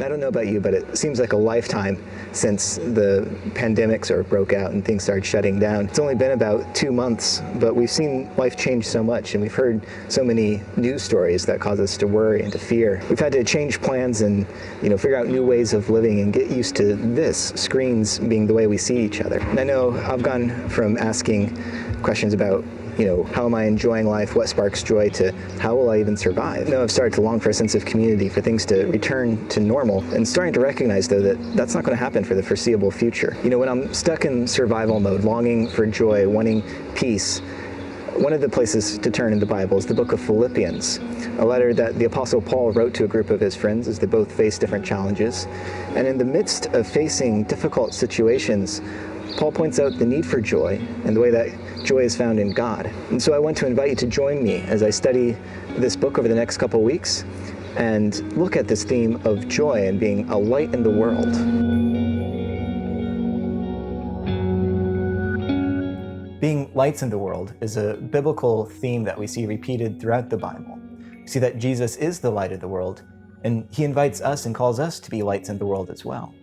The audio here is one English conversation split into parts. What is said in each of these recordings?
I don't know about you, but it seems like a lifetime since the pandemic sort of broke out and things started shutting down. It's only been about 2 months, but we've seen life change so much, and we've heard so many news stories that cause us to worry and to fear. We've had to change plans and, figure out new ways of living and get used to screens being the way we see each other. And I know I've gone from asking questions about how am I enjoying life? What sparks joy? To how will I even survive? I've started to long for a sense of community, for things to return to normal, and starting to recognize, though, that that's not going to happen for the foreseeable future. When I'm stuck in survival mode, longing for joy, wanting peace, one of the places to turn in the Bible is the book of Philippians, a letter that the Apostle Paul wrote to a group of his friends as they both faced different challenges. And in the midst of facing difficult situations, Paul points out the need for joy and the way that joy is found in God. And so I want to invite you to join me as I study this book over the next couple weeks and look at this theme of joy and being a light in the world. Being lights in the world is a biblical theme that we see repeated throughout the Bible. We see that Jesus is the light of the world, and he invites us and calls us to be lights in the world as well.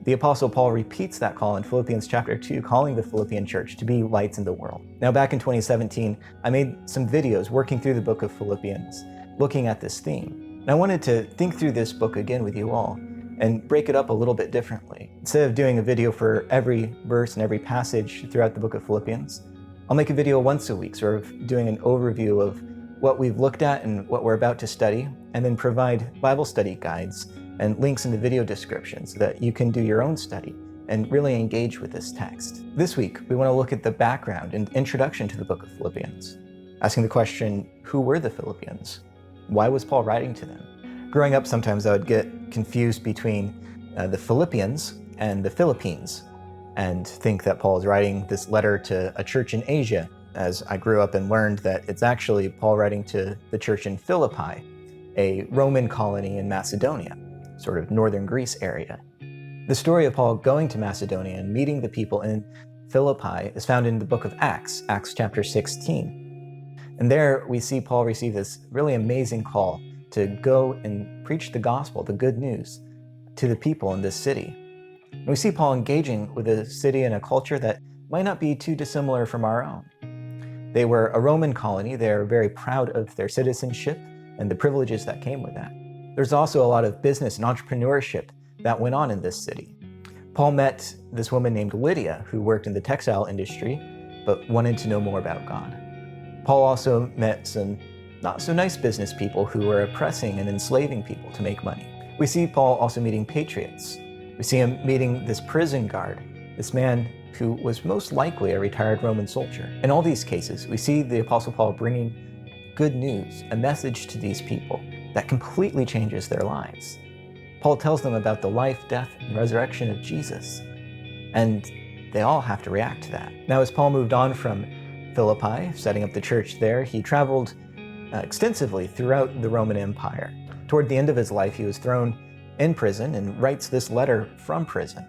The Apostle Paul repeats that call in Philippians chapter 2, calling the Philippian church to be lights in the world. Now, back in 2017, I made some videos working through the book of Philippians, looking at this theme. And I wanted to think through this book again with you all and break it up a little bit differently. Instead of doing a video for every verse and every passage throughout the book of Philippians, I'll make a video once a week, sort of doing an overview of what we've looked at and what we're about to study, and then provide Bible study guides and links in the video description so that you can do your own study and really engage with this text. This week, we want to look at the background and introduction to the book of Philippians, asking the question, who were the Philippians? Why was Paul writing to them? Growing up, sometimes I would get confused between the Philippians and the Philippines and think that Paul is writing this letter to a church in Asia, as I grew up and learned that it's actually Paul writing to the church in Philippi, a Roman colony in Macedonia, sort of northern Greece area. The story of Paul going to Macedonia and meeting the people in Philippi is found in the book of Acts chapter 16. And there we see Paul receive this really amazing call to go and preach the gospel, the good news, to the people in this city. And we see Paul engaging with a city and a culture that might not be too dissimilar from our own. They were a Roman colony. They are very proud of their citizenship and the privileges that came with that. There's also a lot of business and entrepreneurship that went on in this city. Paul met this woman named Lydia, who worked in the textile industry, but wanted to know more about God. Paul also met some not so nice business people who were oppressing and enslaving people to make money. We see Paul also meeting patriots. We see him meeting this prison guard, this man who was most likely a retired Roman soldier. In all these cases, we see the Apostle Paul bringing good news, a message to these people that completely changes their lives. Paul tells them about the life, death, and resurrection of Jesus, and they all have to react to that. Now, as Paul moved on from Philippi, setting up the church there, he traveled extensively throughout the Roman Empire. Toward the end of his life, he was thrown in prison and writes this letter from prison.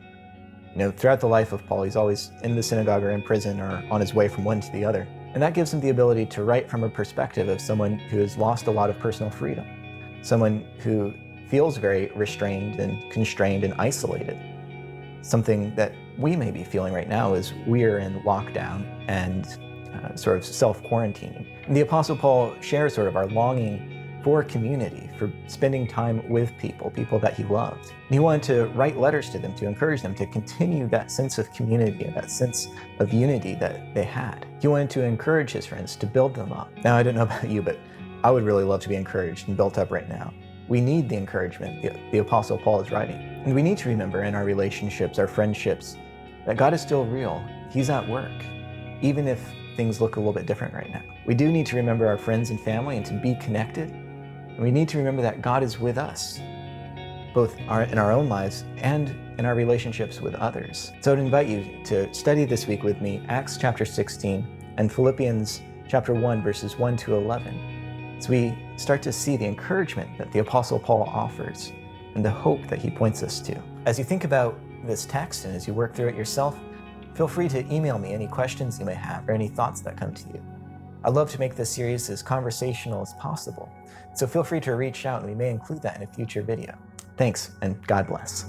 Throughout the life of Paul, he's always in the synagogue or in prison or on his way from one to the other. And that gives him the ability to write from a perspective of someone who has lost a lot of personal freedom, someone who feels very restrained and constrained and isolated. Something that we may be feeling right now is we're in lockdown and sort of self-quarantining. The Apostle Paul shares sort of our longing for community, for spending time with people that he loved. And he wanted to write letters to them to encourage them to continue that sense of community and that sense of unity that they had. He wanted to encourage his friends, to build them up. Now, I don't know about you, but I would really love to be encouraged and built up right now. We need the encouragement the Apostle Paul is writing. And we need to remember in our relationships, our friendships, that God is still real. He's at work, even if things look a little bit different right now. We do need to remember our friends and family and to be connected. And we need to remember that God is with us, both in our own lives and in our relationships with others. So I'd invite you to study this week with me Acts chapter 16 and Philippians chapter 1, verses 1 to 11, as we start to see the encouragement that the Apostle Paul offers and the hope that he points us to. As you think about this text and as you work through it yourself, feel free to email me any questions you may have or any thoughts that come to you. I'd love to make this series as conversational as possible, so feel free to reach out and we may include that in a future video. Thanks, and God bless.